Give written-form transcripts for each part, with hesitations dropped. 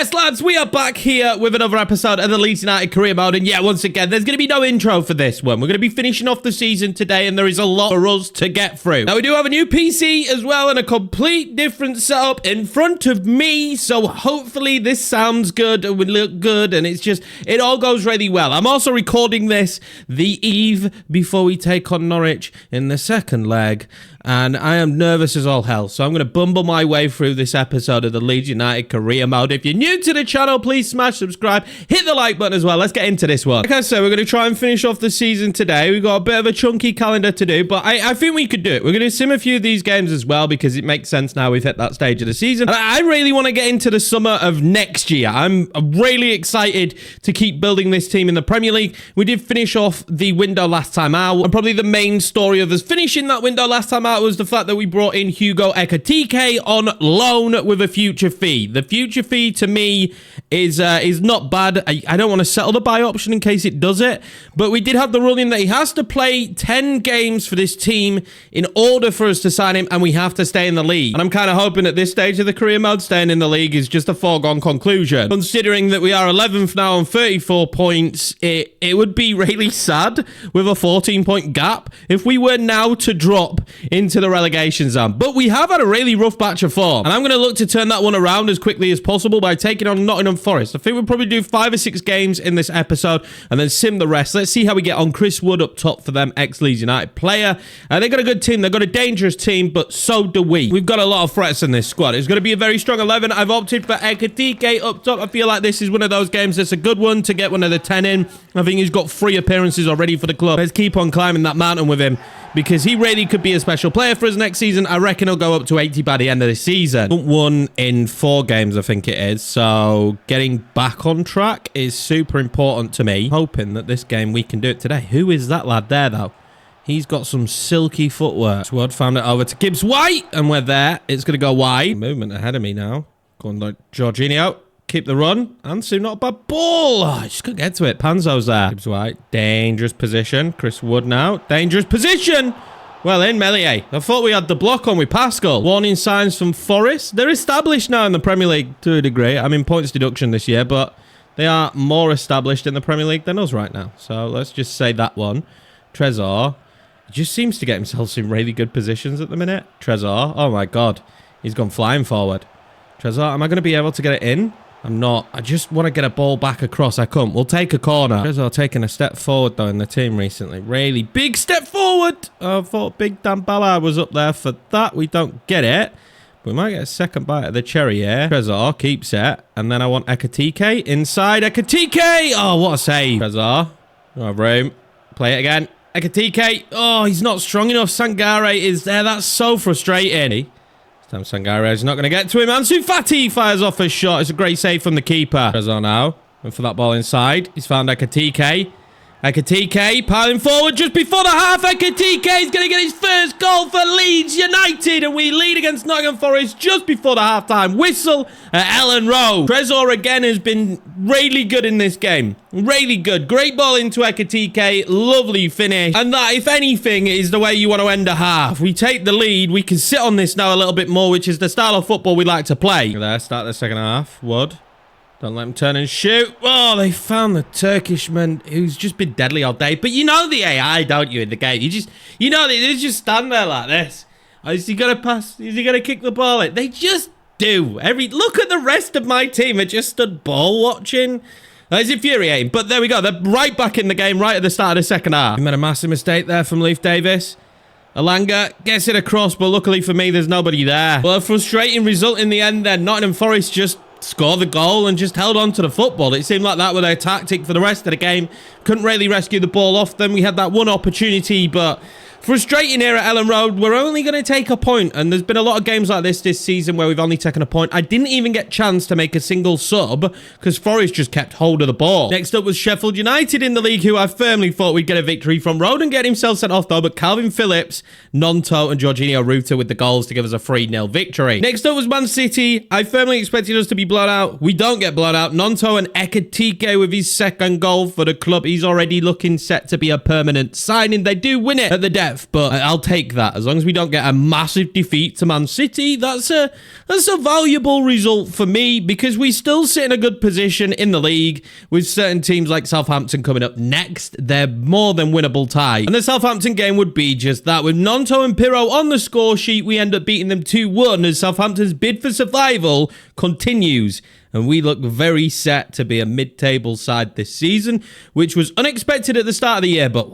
Yes, lads, we are back here with another episode of the Leeds United career mode. And yeah, once again, there's going to be no intro for this one. We're going to be finishing off the season today, and there is a lot for us to get through. Now, we do have a new PC as well, and a complete different setup in front of me. So hopefully this sounds good and will look good, and it all goes really well. I'm also recording this the eve before we take on Norwich in the second leg. And I am nervous as all hell, so I'm going to bumble my way through this episode of the Leeds United career mode. If you're new to the channel, please smash subscribe, hit the like button as well. Let's get into this one. Like I said, we're going to try and finish off the season today. We've got a bit of a chunky calendar to do, but I think we could do it. We're going to sim a few of these games as well, because it makes sense now we've hit that stage of the season. And I really want to get into the summer of next year. I'm really excited to keep building this team in the Premier League. We did finish off the window last time out, and probably the main story of us finishing that window last time out was the fact that we brought in Hugo Ekitike on loan with a future fee. The future fee to me is not bad. I don't want to settle the buy option in case it does it, but we did have the ruling that he has to play 10 games for this team in order for us to sign him, and we have to stay in the league. And I'm kind of hoping at this stage of the career mode, staying in the league is just a foregone conclusion. Considering that we are 11th now on 34 points, it would be really sad with a 14-point gap if we were now to drop into the relegation zone. But we have had a really rough batch of form, and I'm going to look to turn that one around as quickly as possible by taking on Nottingham Forest. I think we'll probably do 5 or 6 games in this episode and then sim the rest. Let's see how we get on. Chris Wood up top for them, ex-Leeds United player. They've got a good team. They've got a dangerous team, but so do we. We've got a lot of threats in this squad. It's going to be a very strong 11. I've opted for Ekitike up top. I feel like this is one of those games that's a good one to get one of the 10 in. I think he's got 3 appearances already for the club. Let's keep on climbing that mountain with him, because he really could be a special player for us next season. I reckon he'll go up to 80 by the end of the season. Won in 4 games, I think it is. So getting back on track is super important to me. Hoping that this game we can do it today. Who is that lad there, though? He's got some silky footwork. Sword found it over to Gibbs White, and we're there. It's going to go wide. Movement ahead of me now. Going like Jorginho. Keep the run. Ansu, not a bad ball. Oh, I just couldn't get to it. Panzo's there. Gibbs White. Dangerous position. Chris Wood now. Dangerous position. Well in, Melier. I thought we had the block on with Pascal. Warning signs from Forest. They're established now in the Premier League to a degree. I'm in points deduction this year, but they are more established in the Premier League than us right now. So let's just say that one. Trezor just seems to get himself in really good positions at the minute. Trezor. Oh my God. He's gone flying forward. Trezor, am I going to be able to get it in? I'm not. I just want to get a ball back across. I couldn't. We'll take a corner. Trezor taking a step forward, though, in the team recently. Really big step forward. I thought Big Dan Ballard was up there for that. We don't get it. We might get a second bite of the cherry here. Trezor keeps it. And then I want Ekitike. Inside Ekitike. Oh, what a save. Trezor. No room. Play it again. Ekitike. Oh, he's not strong enough. Sangare is there. That's so frustrating. Sangare is not going to get to him. Ansu Fati fires off a shot. It's a great save from the keeper. Trezor now. Went for that ball inside. He's found Ekitike. Ekitike piling forward just before the half. Ekitike is going to get his first goal for Leeds United, and we lead against Nottingham Forest just before the half-time whistle at Ellen Road. Trezor again has been really good in this game. Really good. Great ball into Ekitike. Lovely finish. And that, if anything, is the way you want to end a half. We take the lead. We can sit on this now a little bit more, which is the style of football we like to play. There, start the second half. Wood. Don't let him turn and shoot. Oh, they found the Turkishman who's just been deadly all day. But you know the AI, don't you, in the game? You know, they just stand there like this. Oh, is he going to pass? Is he going to kick the ball in? They just do. Look at the rest of my team. Are just stood ball watching. It's infuriating. But there we go. They're right back in the game right at the start of the second half. He made a massive mistake there from Leif Davis. Alanga gets it across, but luckily for me, there's nobody there. Well, a frustrating result in the end then. Nottingham Forest just scored the goal and just held on to the football. It seemed like that was their tactic for the rest of the game. Couldn't really rescue the ball off them. We had that one opportunity, but frustrating here at Ellen Road. We're only going to take a point, and there's been a lot of games like this season where we've only taken a point. I didn't even get a chance to make a single sub because Forest just kept hold of the ball. Next up was Sheffield United in the league, who I firmly thought we'd get a victory from. Roden get himself sent off though, but Calvin Phillips, Nonto and Jorginho Ruta with the goals to give us a 3-0 victory. Next up was Man City. I firmly expected us to be blown out. We don't get blown out. Nonto and Ekitike with his second goal for the club. He's already looking set to be a permanent signing. They do win it at the death. depth, but I'll take that. As long as we don't get a massive defeat to Man City, that's a valuable result for me, because we still sit in a good position in the league with certain teams like Southampton coming up next. They're more than winnable tie. And the Southampton game would be just that. With Gnonto and Pirro on the score sheet, we end up beating them 2-1 as Southampton's bid for survival continues. And we look very set to be a mid-table side this season, which was unexpected at the start of the year. But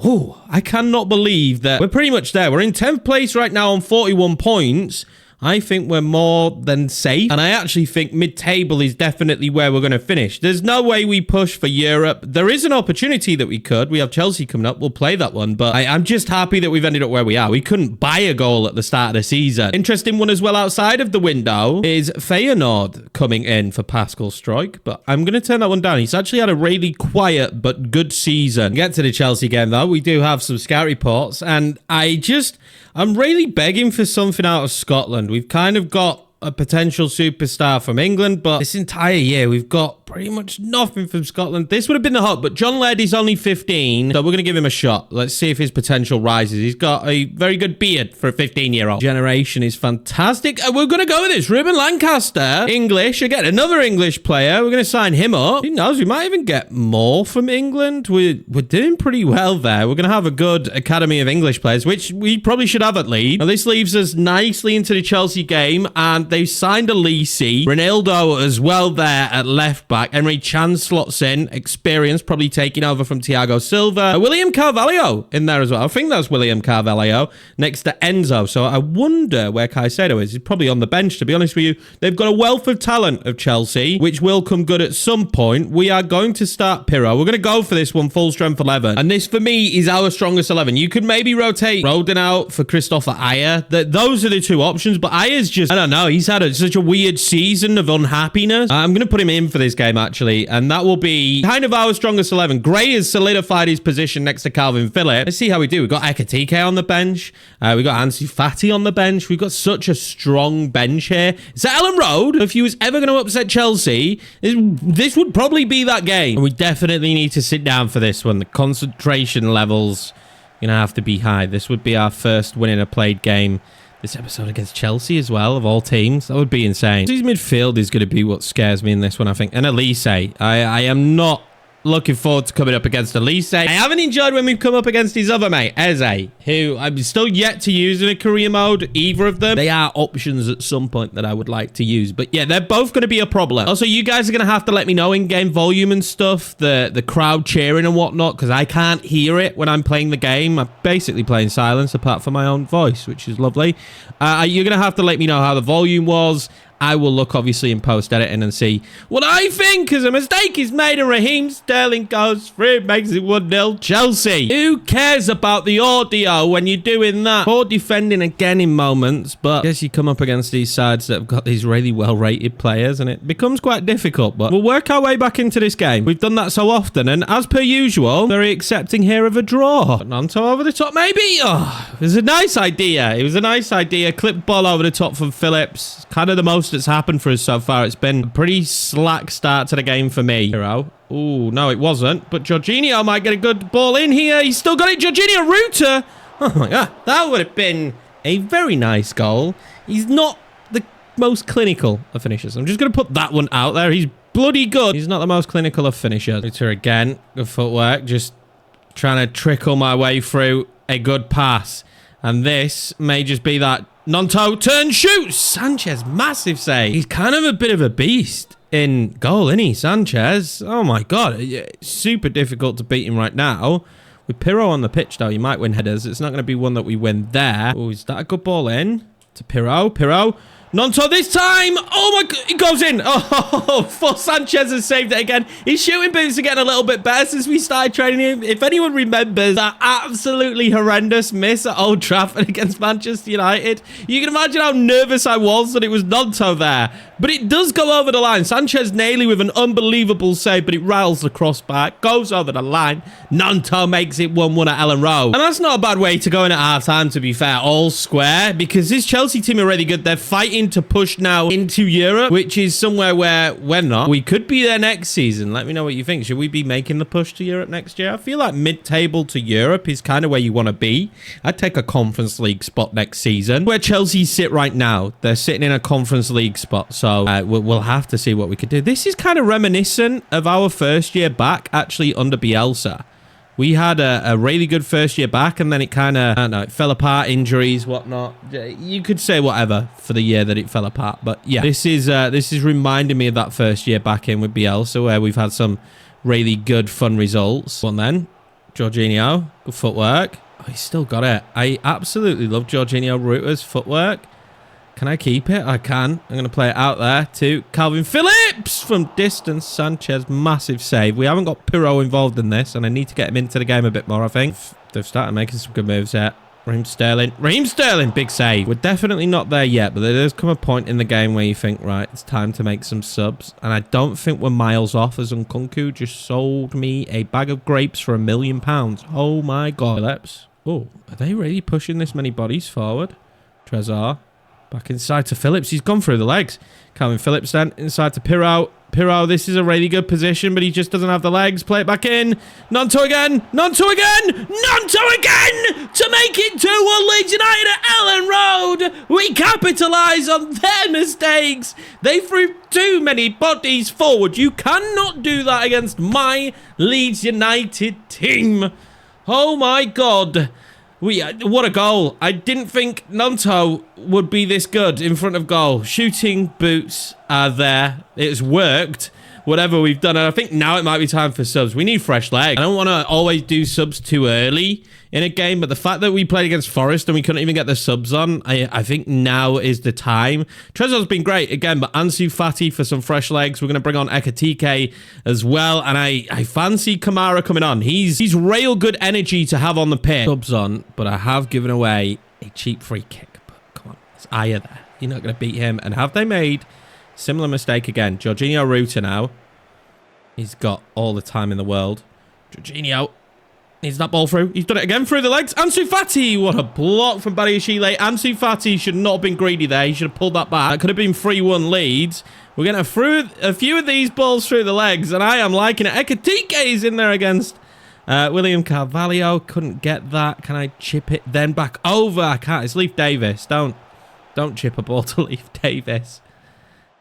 I cannot believe that we're pretty much there. We're in 10th place right now on 41 points. I think we're more than safe, and I actually think mid-table is definitely where we're going to finish. There's no way we push for Europe. There is an opportunity that we could. We have Chelsea coming up. We'll play that one, but I'm just happy that we've ended up where we are. We couldn't buy a goal at the start of the season. Interesting one as well outside of the window is Feyenoord coming in for Pascal Struijk, but I'm going to turn that one down. He's actually had a really quiet but good season. Get to the Chelsea game, though. We do have some scout reports, and I'm really begging for something out of Scotland. We've kind of got a potential superstar from England, but this entire year we've got pretty much nothing from Scotland. This would have been the hope, but John Lairdy's only 15, so we're going to give him a shot. Let's see if his potential rises. He's got a very good beard for a 15-year-old. Generation is fantastic. We're going to go with this. Ruben Lancaster, English. Again, another English player. We're going to sign him up. Who knows? We might even get more from England. We're doing pretty well there. We're going to have a good academy of English players, which we probably should have at Leeds. Now, this leaves us nicely into the Chelsea game, and they've signed Elise. Ronaldo as well there at left back. Henry Chan slots in. Experience, probably taking over from Thiago Silva. William Carvalho in there as well. I think that's William Carvalho next to Enzo. So I wonder where Caicedo is. He's probably on the bench, to be honest with you. They've got a wealth of talent of Chelsea, which will come good at some point. We are going to start Pirro. We're going to go for this one, full strength 11. And this, for me, is our strongest 11. You could maybe rotate Rodin out for Christopher Ayer. Those are the two options, but Ayer's just, I don't know, he's had such a weird season of unhappiness. I'm going to put him in for this game, actually, and that will be kind of our strongest 11. Gray has solidified his position next to Calvin Phillips. Let's see how we do. We've got Ekatike on the bench. We've got Ansu Fati on the bench. We've got such a strong bench here. Is that Ellen Road? If he was ever going to upset Chelsea, this would probably be that game. And we definitely need to sit down for this one. The concentration levels going to have to be high. This would be our first win in a played game this episode against Chelsea as well, of all teams. That would be insane. His midfield is going to be what scares me in this one, I think. And Elise. I am not looking forward to coming up against Elise. I haven't enjoyed when we've come up against his other mate, Eze, who I'm still yet to use in a career mode, either of them. They are options at some point that I would like to use. But yeah, they're both going to be a problem. Also, you guys are going to have to let me know in-game volume and stuff, the crowd cheering and whatnot, because I can't hear it when I'm playing the game. I'm basically playing silence apart from my own voice, which is lovely. You're going to have to let me know how the volume was. I will look, obviously, in post-editing and see what I think, because a mistake is made and Raheem Sterling goes through, makes it 1-0 Chelsea. Who cares about the audio when you're doing that? Poor defending again in moments, but I guess you come up against these sides that have got these really well-rated players, and it becomes quite difficult, but we'll work our way back into this game. We've done that so often, and as per usual, very accepting here of a draw. Gnonto over the top, maybe? Oh, it was a nice idea. It was a nice idea. Clip ball over the top from Phillips. Kind of the most that's happened for us so far. It's been a pretty slack start to the game for me. Hero. Oh, no, it wasn't. But Jorginho might get a good ball in here. He's still got it. Jorginho Ruta. Oh, my God. That would have been a very nice goal. He's not the most clinical of finishers. I'm just going to put that one out there. He's bloody good. He's not the most clinical of finishers. Ruta again. Good footwork. Just trying to trickle my way through a good pass. And this may just be that Gnonto turn shoots. Sanchez, massive save. He's kind of a bit of a beast in goal, isn't he, Sanchez? Oh my God, it's super difficult to beat him right now. With Pirro on the pitch, though, you might win headers. It's not going to be one that we win there. Oh, is that a good ball in to Pirro? Pirro. Gnonto this time. Oh my God, it goes in. Oh, for Sanchez has saved it again. His shooting boots are getting a little bit better since we started training him. If anyone remembers that absolutely horrendous miss at Old Trafford against Manchester United, you can imagine how nervous I was that it was Gnonto there. But it does go over the line. Sanchez nearly with an unbelievable save, but it rattles the crossbar, goes over the line. Gnonto makes it 1-1 at Ellen Road. And that's not a bad way to go in at half-time, to be fair. All square, because this Chelsea team are really good. They're fighting to push now into Europe, which is somewhere where we're not. We could be there next season. Let me know what you think. Should we be making the push to Europe next year? I feel like mid-table to Europe is kind of where you want to be. I'd take a Conference League spot next season. Where Chelsea sit right now, they're sitting in a Conference League spot, so we'll have to see what we could do. This is kind of reminiscent of our first year back, actually, under Bielsa. We had a really good first year back, and then it kind of, I don't know, it fell apart, injuries, whatnot. You could say whatever for the year that it fell apart, but yeah, this is reminding me of that first year back in with Bielsa, where we've had some really good, fun results. One then, Jorginho, good footwork. Oh, he's still got it. I absolutely love Jorginho Reuter's footwork. Can I keep it? I can. I'm going to play it out there to Calvin Phillips from distance. Sanchez, massive save. We haven't got Pirro involved in this, and I need to get him into the game a bit more, I think. They've started making some good moves here. Raheem Sterling, big save. We're definitely not there yet, but there does come a point in the game where you think, right, it's time to make some subs. And I don't think we're miles off, as Nkunku just sold me a bag of grapes for £1 million. Oh my God. Phillips. Oh, are they really pushing this many bodies forward? Trezor. Back inside to Phillips. He's gone through the legs. Calvin Phillips then inside to Pirro. Pirro, this is a really good position, but he just doesn't have the legs. Play it back in. Gnonto again. Gnonto again. Gnonto again to make it 2-1 Leeds United at Ellen Road. We capitalise on their mistakes. They threw too many bodies forward. You cannot do that against my Leeds United team. Oh my God. What a goal. I didn't think Gnonto would be this good in front of goal. Shooting boots are there. It's worked. Whatever we've done. And I think now it might be time for subs. We need fresh legs. I don't want to always do subs too early in a game, but the fact that we played against Forest and we couldn't even get the subs on, I think now is the time. Trezor's been great again, but Ansu Fati for some fresh legs. We're going to bring on Ekitike as well, and I fancy Kamara coming on. He's real good energy to have on the pitch. Subs on, but I have given away a cheap free kick. But come on, it's Aya there. You're not going to beat him. And have they made similar mistake again? Jorginho Reuter now. He's got all the time in the world. Jorginho needs that ball through. He's done it again through the legs. Ansu Fati. What a block from Badiashile. Ansu Fati should not have been greedy there. He should have pulled that back. That could have been 3-1 Leeds. We're going to throw a few of these balls through the legs, and I am liking it. Ekitike is in there against William Carvalho. Couldn't get that. Can I chip it then back over? I can't. It's Leif Davis. Don't chip a ball to Leif Davis.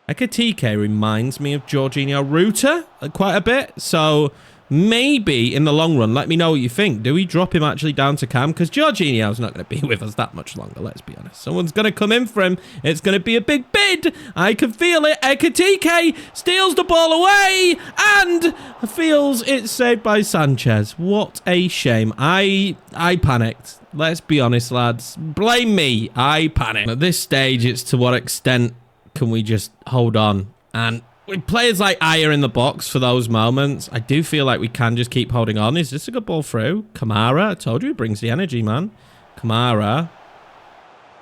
Ekitike reminds me of Jorginho Reuter quite a bit, so maybe in the long run, let me know what you think. Do we drop him actually down to Cam? Because Jorginho's not going to be with us that much longer, let's be honest. Someone's going to come in for him. It's going to be a big bid. I can feel it. Ekitike steals the ball away and feels it's saved by Sanchez. What a shame. I panicked. Let's be honest, lads. Blame me. I panicked. At this stage, it's to what extent can we just hold on? And with players like Aya in the box for those moments, I do feel like we can just keep holding on. Is this a good ball through? Kamara, I told you, he brings the energy, man. Kamara,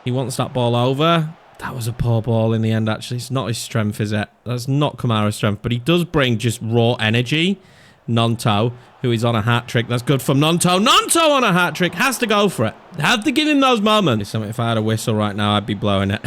he wants that ball over. That was a poor ball in the end, actually. It's not his strength, is it? That's not Kamara's strength, but he does bring just raw energy. Gnonto, who is on a hat-trick. That's good from Gnonto. Gnonto on a hat-trick. Has to go for it. Have to give him those moments. If I had a whistle right now, I'd be blowing it.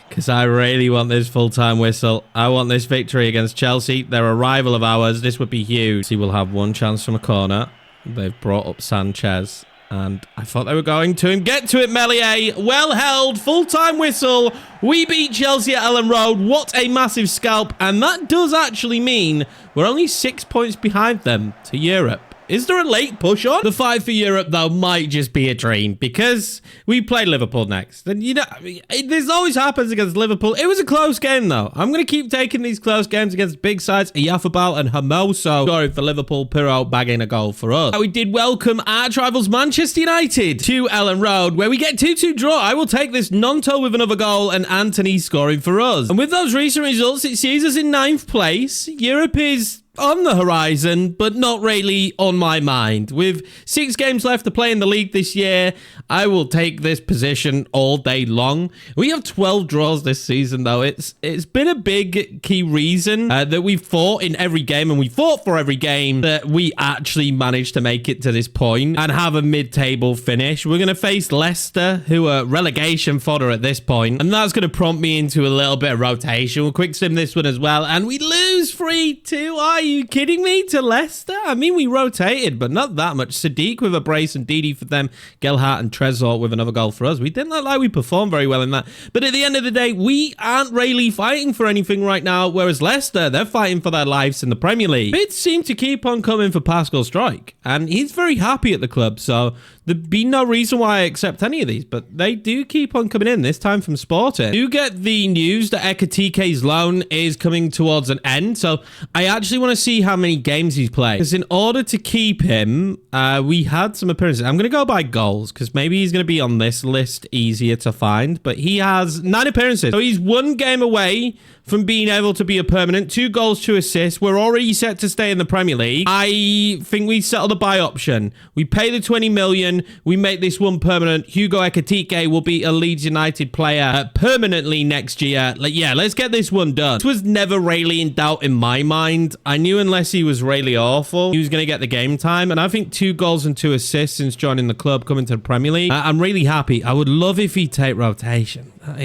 Because I really want this full-time whistle. I want this victory against Chelsea. They're a rival of ours. This would be huge. He will have one chance from a corner. They've brought up Sanchez. And I thought they were going to him. Get to it, Meslier. Well held. Full-time whistle. We beat Chelsea at Ellen Road. What a massive scalp. And that does actually mean we're only 6 points behind them to Europe. Is there a late push on? The fight for Europe, though, might just be a dream because we play Liverpool next. And, you know, this always happens against Liverpool. It was a close game, though. I'm going to keep taking these close games against big sides, Iafabal and Hermoso. Sorry for Liverpool, Pirro bagging a goal for us. We did welcome arch rivals Manchester United to Ellen Road, where we get 2-2 draw. I will take this. Gnonto with another goal and Anthony scoring for us. And with those recent results, it sees us in 9th place. Europe is on the horizon, but not really on my mind. With 6 games left to play in the league this year, I will take this position all day long. We have 12 draws this season, though. It's been a big key reason that we fought in every game, and we fought for every game, that we actually managed to make it to this point and have a mid-table finish. We're going to face Leicester, who are relegation fodder at this point, and that's going to prompt me into a little bit of rotation. We'll quick sim this one as well, and we lose 3-2. Are you kidding me? To Leicester? I mean, we rotated, but not that much. Sadiq with a brace and Didi for them. Gelhardt and Trezor with another goal for us. We didn't look like we performed very well in that. But at the end of the day, we aren't really fighting for anything right now, whereas Leicester, they're fighting for their lives in the Premier League. Bids seem to keep on coming for Pascal Strike, and he's very happy at the club, so there'd be no reason why I accept any of these, but they do keep on coming in, this time from Sporting. You get the news that Ekatike's loan is coming towards an end, so I actually want to see how many games he's played, because in order to keep him, we had some appearances. I'm going to go by goals, because maybe he's going to be on this list easier to find, but he has 9 appearances, so he's 1 game away from being able to be a permanent. 2 goals, 2 assists. We're already set to stay in the Premier League. I think we settle the buy option. We pay the 20 million. We make this one permanent. Hugo Ekatike will be a Leeds United player permanently next year. Yeah, let's get this one done. This was never really in doubt in my mind. I knew unless he was really awful, he was going to get the game time. And I think 2 goals and 2 assists since joining the club, coming to the Premier League. I'm really happy. I would love if he'd take rotation. That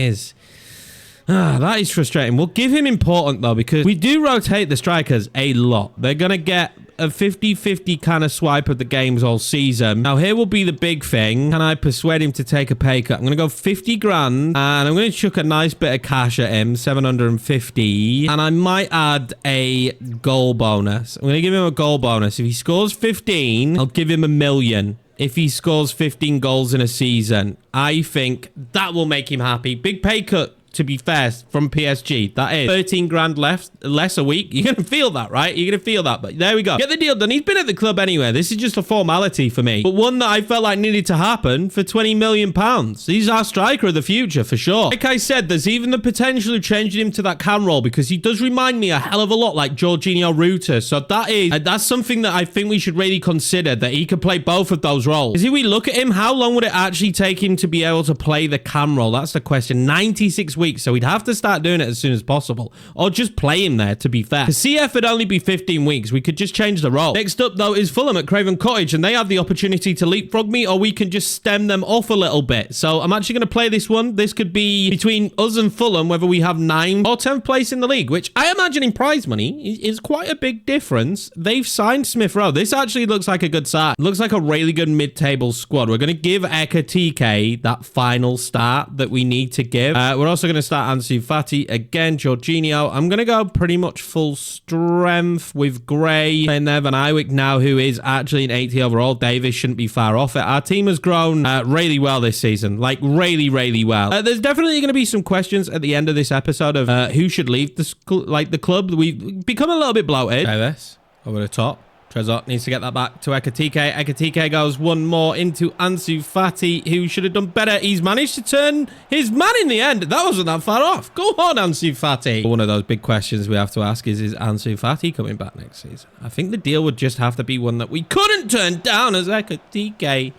is frustrating. We'll give him important, though, because we do rotate the strikers a lot. They're going to get a 50-50 kind of swipe of the games all season. Now, here will be the big thing. Can I persuade him to take a pay cut? I'm going to go 50 grand, and I'm going to chuck a nice bit of cash at him, 750, and I might add a goal bonus. I'm going to give him a goal bonus. If he scores 15, I'll give him $1 million. If he scores 15 goals in a season, I think that will make him happy. Big pay cut, to be fair, from PSG. That is 13 grand less a week. You're going to feel that, right? You're going to feel that. But there we go. Get the deal done. He's been at the club anyway. This is just a formality for me, but one that I felt like needed to happen for 20 million pounds. He's our striker of the future for sure. Like I said, there's even the potential of changing him to that cam role, because he does remind me a hell of a lot like Jorginho Ruta. So that's something that I think we should really consider, that he could play both of those roles. Because if we look at him, how long would it actually take him to be able to play the cam role? That's the question. 96 weeks, so we'd have to start doing it as soon as possible, or just play him there, to be fair. The CF would only be 15 weeks. We could just change the role. Next up, though, is Fulham at Craven Cottage, and they have the opportunity to leapfrog me, or we can just stem them off a little bit. So I'm actually going to play this one. This could be between us and Fulham, whether we have 9th or 10th place in the league, which I imagine in prize money is quite a big difference. They've signed Smith Rowe. This actually looks like a good start. It looks like a really good mid-table squad. We're going to give Ekatike that final start that we need to give. We're also going to start Ansu Fati again, Jorginho. I'm going to go pretty much full strength with Gray playing there. Van Eyck now, who is actually an 80 overall. Davis shouldn't be far off it. Our team has grown really well this season, like really, really well. There's definitely going to be some questions at the end of this episode of who should leave the club. We've become a little bit bloated. Okay, this over the top. Trezor needs to get that back to Ekatike. Ekatike goes one more into Ansu Fati, who should have done better. He's managed to turn his man in the end. That wasn't that far off. Go on, Ansu Fati. One of those big questions we have to ask is Ansu Fati coming back next season? I think the deal would just have to be one that we couldn't turn down, as Ekatike,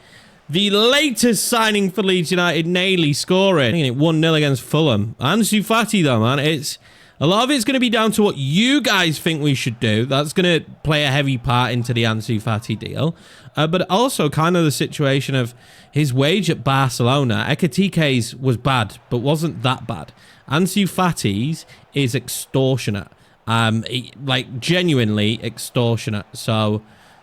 the latest signing for Leeds United, nearly scoring. I think it 1-0 against Fulham. Ansu Fati, though, man, a lot of it's going to be down to what you guys think we should do. That's going to play a heavy part into the Ansu Fati deal. But also kind of the situation of his wage at Barcelona. Ekatike's was bad, but wasn't that bad. Ansu Fati's is extortionate. Like, genuinely extortionate. So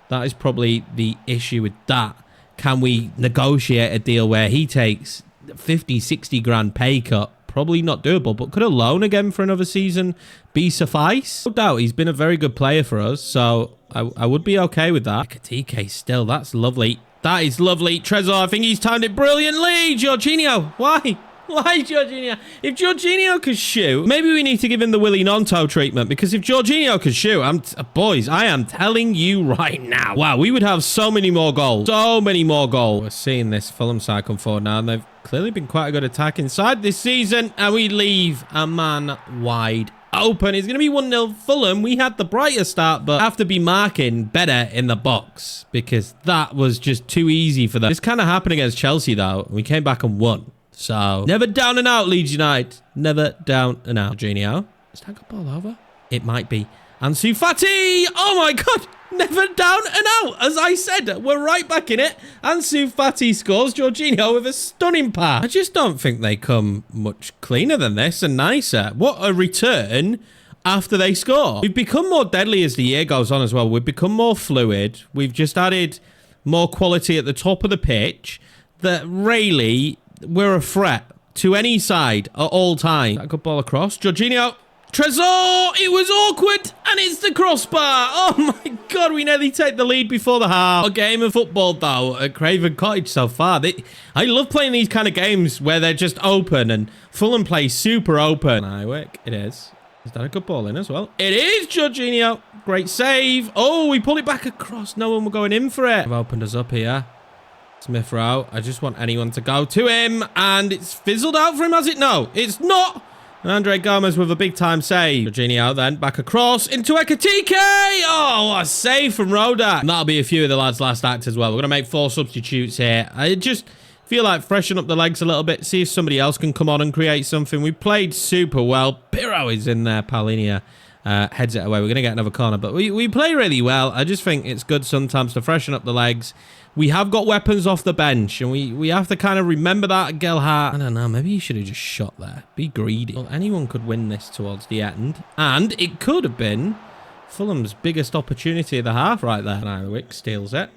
that is probably the issue with that. Can we negotiate a deal where he takes 50, 60 grand pay cut? Probably not doable, but could a loan again for another season be suffice? No doubt, he's been a very good player for us, so I would be okay with that. Ekatike still, that's lovely. That is lovely. Trezor, I think he's timed it brilliantly. Jorginho, why? Why Jorginho? If Jorginho could shoot, maybe we need to give him the Willy Nonto treatment, because if Jorginho could shoot, boys, I am telling you right now, wow, we would have so many more goals. So many more goals. We're seeing this Fulham side come forward now, and they've clearly been quite a good attack inside this season, and we leave a man wide open. It's going to be 1-0 Fulham. We had the brighter start, but have to be marking better in the box because that was just too easy for them. This kind of happened against Chelsea, though. We came back and won. So, never down and out, Leeds United. Never down and out. Jorginho. Is that good ball over? It might be. Ansu Fati. Oh, my God. Never down and out. As I said, we're right back in it. Ansu Fati scores. Jorginho with a stunning pass. I just don't think they come much cleaner than this and nicer. What a return after they score. We've become more deadly as the year goes on as well. We've become more fluid. We've just added more quality at the top of the pitch that really we're a threat to any side at all times. That good ball across. Jorginho. Trezor, it was awkward, and it's the crossbar. Oh my God, we nearly take the lead before the half. A game of football, though, at Craven Cottage so far. I love playing these kind of games where they're just open, and Fulham play super open. Iwick, it is. Is that a good ball in as well? It is, Jorginho. Great save. Oh, we pull it back across. No one were going in for it. I've opened us up here. Smith Rowe. I just want anyone to go to him, and it's fizzled out for him, has it? No, it's not. And Andre Gomez with a big-time save. Jorginho then back across into Ekatike. Oh, what a save from Rodak. And that'll be a few of the lads' last act as well. We're going to make 4 substitutes here. I just feel like freshen up the legs a little bit. See if somebody else can come on and create something. We played super well. Pirro is in there. Paulinia heads it away. We're going to get another corner. But we play really well. I just think it's good sometimes to freshen up the legs. We have got weapons off the bench, and we have to kind of remember that, Gelhardt. I don't know, maybe you should have just shot there. Be greedy. Well, anyone could win this towards the end, and it could have been Fulham's biggest opportunity of the half right there. Iwick steals it.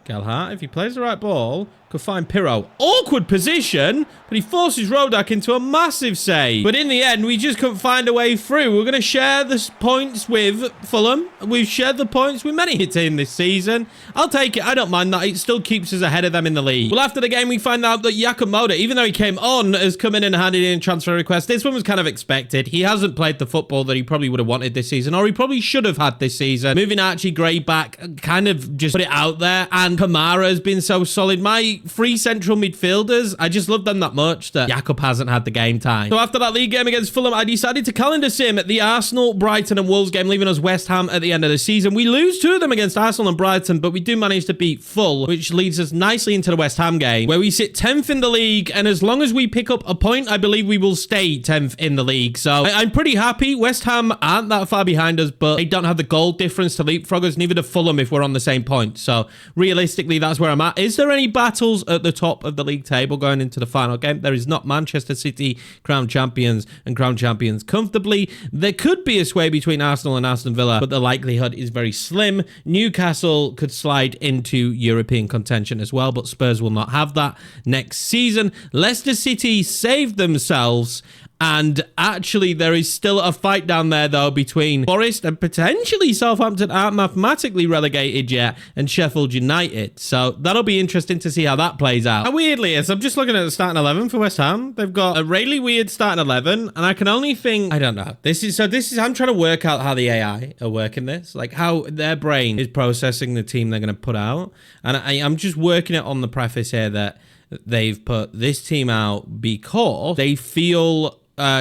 Gelhardt, if he plays the right ball, could find Pirro. Awkward position, but he forces Rodak into a massive save. But in the end, we just couldn't find a way through. We're going to share the points with Fulham. We've shared the points with many teams this season. I'll take it. I don't mind that. It still keeps us ahead of them in the league. Well, after the game, we find out that Yorkiemann, even though he came on, has come in and handed in a transfer request. This one was kind of expected. He hasn't played the football that he probably would have wanted this season, or he probably should have had this season. Moving Archie Gray back, kind of just put it out there. And Kamara has been so solid. My 3 central midfielders, I just love them that much that Jakob hasn't had the game time. So after that league game against Fulham, I decided to calendar sim the Arsenal, Brighton and Wolves game, leaving us West Ham at the end of the season. We lose 2 of them against Arsenal and Brighton, but we do manage to beat Fulham, which leads us nicely into the West Ham game, where we sit 10th in the league, and as long as we pick up a point, I believe we will stay 10th in the league. So I'm pretty happy. West Ham aren't that far behind us, but they don't have the goal difference to leapfrog us, neither do Fulham if we're on the same point. So realistically, that's where I'm at. Is there any battles at the top of the league table going into the final game? There is not. Manchester City, crowned champions, and crowned champions comfortably. There could be a sway between Arsenal and Aston Villa, but the likelihood is very slim. Newcastle could slide into European contention as well, but Spurs will not have that next season. Leicester City saved themselves, and actually there is still a fight down there though between Forest and potentially Southampton aren't mathematically relegated yet, and Sheffield United. So that'll be interesting to see how that plays out. And weirdly, as I'm just looking at the starting 11 for West Ham, they've got a really weird starting 11, and I can only think, I don't know. This is I'm trying to work out how the AI are working this, like how their brain is processing the team they're going to put out. And I'm just working it on the preface here that they've put this team out because they feel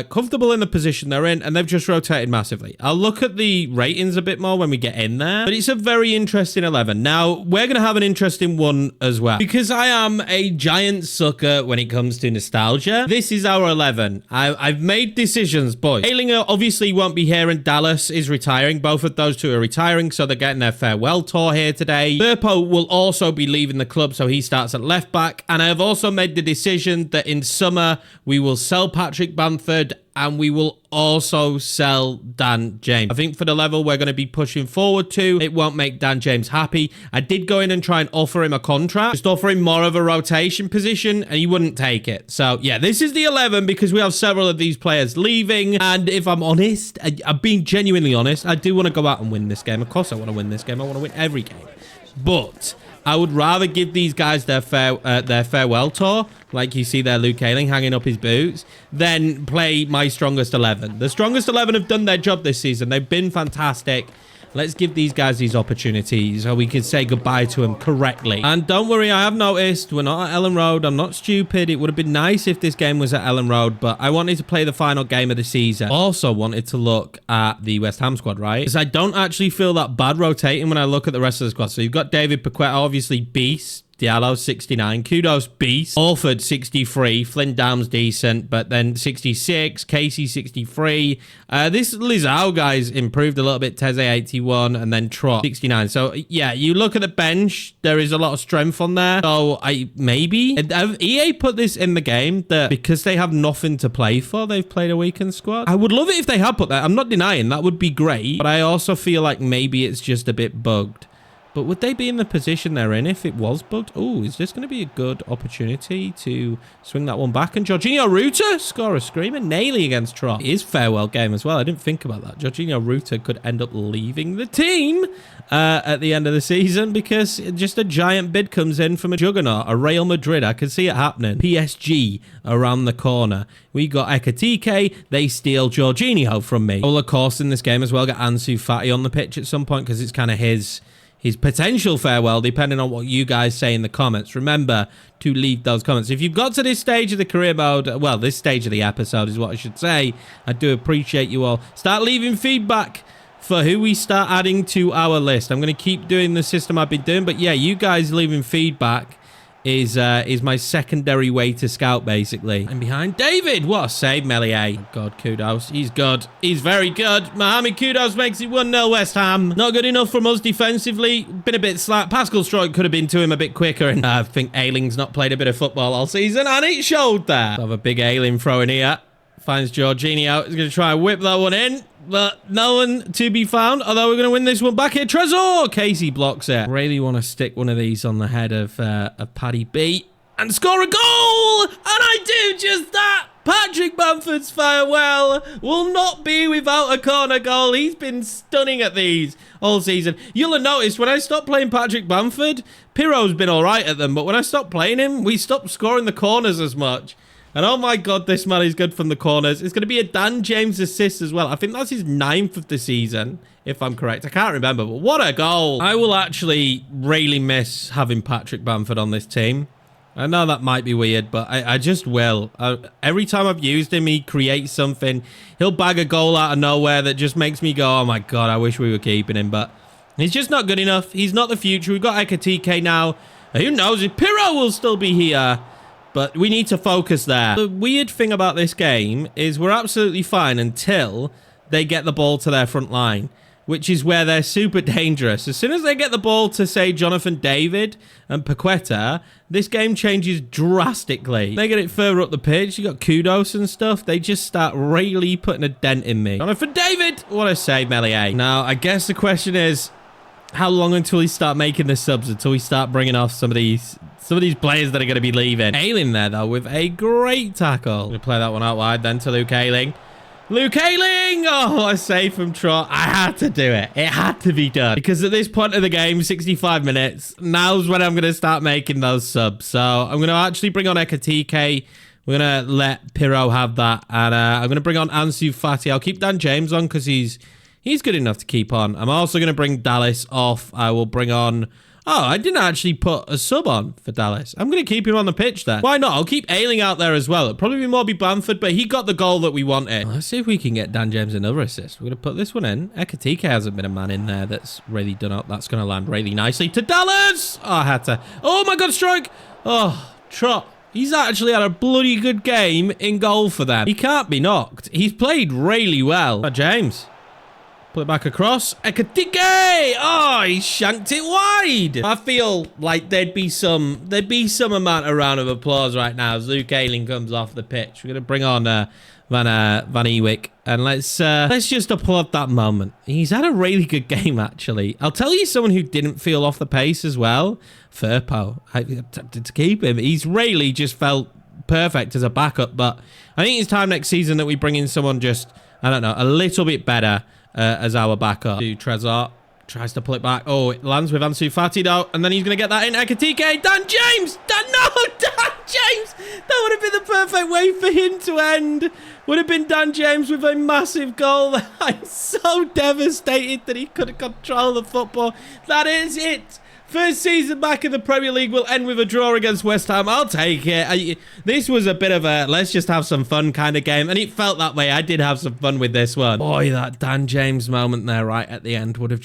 comfortable in the position they're in, and they've just rotated massively. I'll look at the ratings a bit more when we get in there, but it's a very interesting 11. Now, we're going to have an interesting one as well, because I am a giant sucker when it comes to nostalgia. This is our 11. I've made decisions, boys. Aylinger obviously won't be here, and Dallas is retiring. Both of those two are retiring, so they're getting their farewell tour here today. Burpo will also be leaving the club, so he starts at left back, and I have also made the decision that in summer, we will sell Patrick Bamford, and we will also sell Dan James. I think for the level we're going to be pushing forward to, it won't make Dan James happy. I did go in and try and offer him a contract, just offer him more of a rotation position, and he wouldn't take it. So yeah, this is the 11 because we have several of these players leaving, and if I'm honest, I'm being genuinely honest, I do want to go out and win this game. Of course I want to win this game. I want to win every game. But I would rather give these guys their farewell tour, like you see there, Luke Ayling hanging up his boots, than play my strongest 11. The strongest 11 have done their job this season. They've been fantastic. Let's give these guys these opportunities so we can say goodbye to them correctly. And don't worry, I have noticed we're not at Ellen Road. I'm not stupid. It would have been nice if this game was at Ellen Road, but I wanted to play the final game of the season. Also wanted to look at the West Ham squad, right? Because I don't actually feel that bad rotating when I look at the rest of the squad. So you've got David Paqueta, obviously beast. Diallo, 69. Kudos, beast. Alford, 63. Flynn Downs, decent. But then 66. Casey, 63. This Lizao guy's improved a little bit. Teze, 81. And then Trot, 69. So, yeah, you look at the bench. There is a lot of strength on there. So, maybe. Have EA put this in the game that because they have nothing to play for, they've played a weekend squad? I would love it if they had put that. I'm not denying that would be great. But I also feel like maybe it's just a bit bugged. But would they be in the position they're in if it was bugged? Oh, is this going to be a good opportunity to swing that one back? And Jorginho Ruta score a screamer. Naily against Trot. It is farewell game as well. I didn't think about that. Jorginho Ruta could end up leaving the team at the end of the season because just a giant bid comes in from a juggernaut, a Real Madrid. I can see it happening. PSG around the corner. We got Ekatike. They steal Jorginho from me. Well, of course, in this game as well, got Ansu Fati on the pitch at some point because it's kind of his potential farewell, depending on what you guys say in the comments. Remember to leave those comments. If you've got to this stage of the career mode, well, this stage of the episode is what I should say. I do appreciate you all. Start leaving feedback for who we start adding to our list. I'm going to keep doing the system I've been doing, but yeah, you guys leaving feedback is my secondary way to scout, basically. And behind David, what a save, Melier. Oh God, Kudos, he's good. He's very good. Mohamed Kudos makes it 1-0 West Ham. Not good enough from us defensively. Been a bit slack. Pascal Stroik could have been to him a bit quicker, and I think Ayling's not played a bit of football all season, and it showed there. So have a big Ayling throw in here. Finds Jorginho. He's going to try and whip that one in. But no one to be found. Although we're going to win this one back here. Trezor! Casey blocks it. Really want to stick one of these on the head of Paddy B. And score a goal! And I do just that! Patrick Bamford's farewell will not be without a corner goal. He's been stunning at these all season. You'll have noticed when I stopped playing Patrick Bamford, Pirro's been all right at them. But when I stopped playing him, we stopped scoring the corners as much. And oh my God, this man is good from the corners. It's going to be a Dan James assist as well. I think that's his 9th of the season, if I'm correct. I can't remember, but what a goal. I will actually really miss having Patrick Bamford on this team. I know that might be weird, but I just will. Every time I've used him, he creates something. He'll bag a goal out of nowhere that just makes me go, oh my God, I wish we were keeping him. But he's just not good enough. He's not the future. We've got Ekatike now. Who knows if Pirro will still be here. But we need to focus there. The weird thing about this game is we're absolutely fine until they get the ball to their front line, which is where they're super dangerous. As soon as they get the ball to, say, Jonathan David and Paqueta, this game changes drastically. They get it further up the pitch. You got Kudos and stuff. They just start really putting a dent in me. Jonathan David! What a save, Melier. Now, I guess the question is, how long until we start making the subs, until we start bringing off some of these players that are going to be leaving? Ayling there, though, with a great tackle. I'm going to play that one out wide then to Luke Ayling. Luke Ayling! Oh, what a save from Trot. I had to do it. It had to be done. Because at this point of the game, 65 minutes, now's when I'm going to start making those subs. So I'm going to actually bring on Ekatike. We're going to let Pirro have that. And I'm going to bring on Ansu Fati. I'll keep Dan James on because he's good enough to keep on. I'm also going to bring Dallas off. I will bring on... Oh, I didn't actually put a sub on for Dallas. I'm going to keep him on the pitch then. Why not? I'll keep Ayling out there as well. It'll probably be Bamford, but he got the goal that we wanted. Let's see if we can get Dan James another assist. We're going to put this one in. Ekatike hasn't been a man in there that's really done up. That's going to land really nicely to Dallas. Oh, I had to. Oh, my God, strike. Oh, Trot. He's actually had a bloody good game in goal for them. He can't be knocked. He's played really well. Oh, James. Put it back across. Ekatike! Oh, he shanked it wide. I feel like there'd be some amount of round of applause right now as Luke Ayling comes off the pitch. We're gonna bring on Van Ewijk, and let's just applaud that moment. He's had a really good game, actually. I'll tell you someone who didn't feel off the pace as well. Firpo. I tempted to keep him. He's really just felt perfect as a backup, but I think it's time next season that we bring in someone just, I don't know, a little bit better as our backup. To Trezor. Tries to pull it back. Oh, it lands with Ansu Fati though. And then he's going to get that in. Ekitike. Dan James. Dan James. That would have been the perfect way for him to end. Would have been Dan James with a massive goal. I'm so devastated that he couldn't control the football. That is it. First season back in the Premier League will end with a draw against West Ham. I'll take it. This was a bit of a let's just have some fun kind of game. And it felt that way. I did have some fun with this one. Boy, that Dan James moment there right at the end would have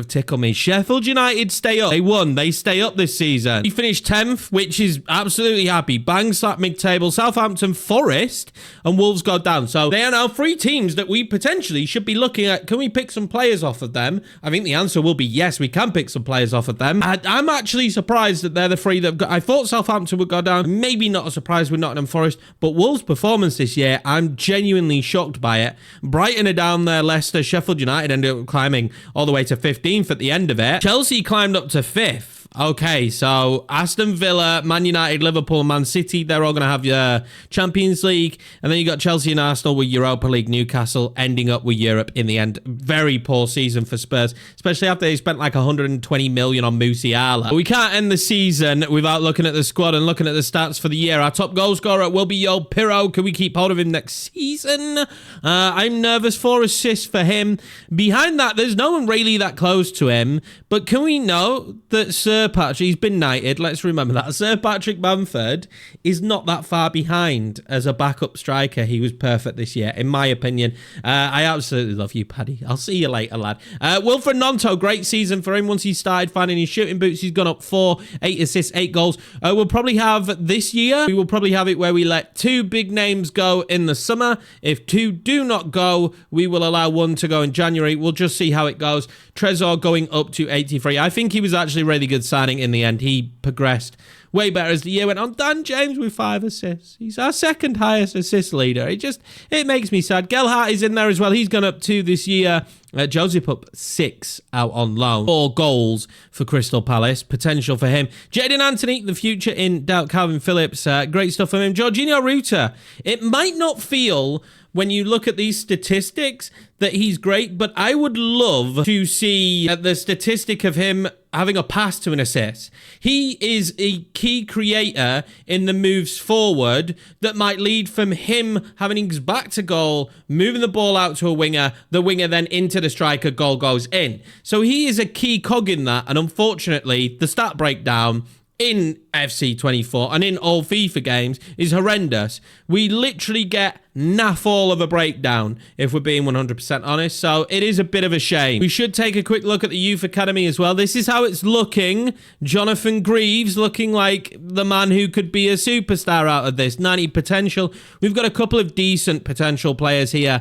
tickled me. Sheffield United stay up. They won. They stay up this season. He finished 10th, which is absolutely happy. Bang slap mid-table. Southampton, Forest, and Wolves go down. So they are now 3 teams that we potentially should be looking at. Can we pick some players off of them? I think the answer will be yes, we can pick some players off of them. I'm actually surprised that they're the 3 that I thought Southampton would go down. Maybe not a surprise with Nottingham Forest, but Wolves' performance this year, I'm genuinely shocked by it. Brighton are down there, Leicester, Sheffield United ended up climbing all the way to 15th at the end of it. Chelsea climbed up to 5th. Okay, so Aston Villa, Man United, Liverpool, Man City, they're all going to have your Champions League. And then you got Chelsea and Arsenal with Europa League, Newcastle ending up with Europe in the end. Very poor season for Spurs, especially after they spent like 120 million on Musiala. But we can't end the season without looking at the squad and looking at the stats for the year. Our top goal scorer will be Yo Pirro. Can we keep hold of him next season? I'm nervous for assists for him. Behind that, there's no one really that close to him. But can we know that Sir Patrick, he's been knighted, let's remember that. Sir Patrick Bamford is not that far behind as a backup striker. He was perfect this year, in my opinion. I absolutely love you, Paddy. I'll see you later, lad. Wilfred Gnonto, great season for him once he started finding his shooting boots. He's gone up 4, 8 assists, 8 goals. We'll probably have this year, we will probably have it where we let 2 big names go in the summer. If 2 do not go, we will allow 1 to go in January. We'll just see how it goes. Trezor going up to 83. I think he was actually a really good signing in the end. He progressed way better as the year went on. Dan James with 5 assists. He's our second highest assist leader. It makes me sad. Gelhardt is in there as well. He's gone up 2 this year. Joseph up 6 out on loan. 4 goals for Crystal Palace. Potential for him. Jadon Anthony, the future in doubt. Calvin Phillips, great stuff from him. Jorginho Ruta. It might not feel, when you look at these statistics, that he's great, but I would love to see the statistic of him having a pass to an assist. He is a key creator in the moves forward that might lead from him having his back to goal, moving the ball out to a winger, the winger then into the striker, goal goes in. So he is a key cog in that, and unfortunately, the stat breakdown in FC 24 and in all FIFA games is horrendous. We literally get naff all of a breakdown, if we're being 100% honest. So it is a bit of a shame. We should take a quick look at the youth academy as well. This is how it's looking. Jonathan Greaves looking like the man who could be a superstar out of this. 90 potential. We've got a couple of decent potential players here.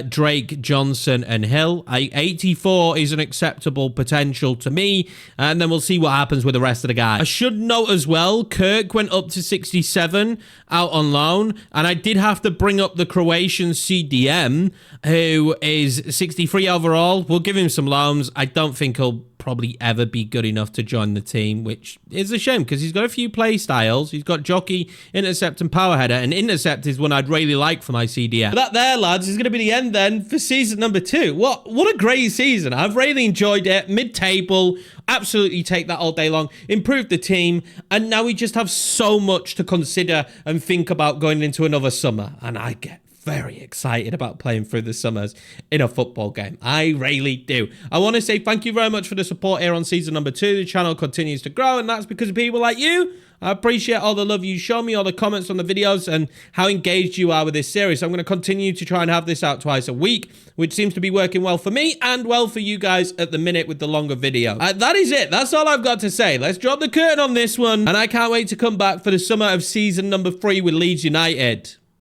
Drake, Johnson and Hill. 84 is an acceptable potential to me. And then we'll see what happens with the rest of the guys. I should note as well, Kirk went up to 67 out on loan. And I did have to bring up the Croatian CDM, who is 63 overall. We'll give him some loans. I don't think he'll probably ever be good enough to join the team, which is a shame because he's got a few play styles. He's got jockey, intercept and power header, and intercept is one I'd really like for my CDM. But that there, lads, is going to be the end then for season number 2. What a great season. I've really enjoyed it. Mid-table, absolutely take that all day long. Improved the team, and now we just have so much to consider and think about going into another summer, and I get very excited about playing through the summers in a football game. I really do. I want to say thank you very much for the support here on season number 2. The channel continues to grow, and that's because of people like you. I appreciate all the love you show me, all the comments on the videos, and how engaged you are with this series. So I'm going to continue to try and have this out twice a week, which seems to be working well for me and well for you guys at the minute with the longer video. That is it. That's all I've got to say. Let's drop the curtain on this one, and I can't wait to come back for the summer of season number 3 with Leeds United.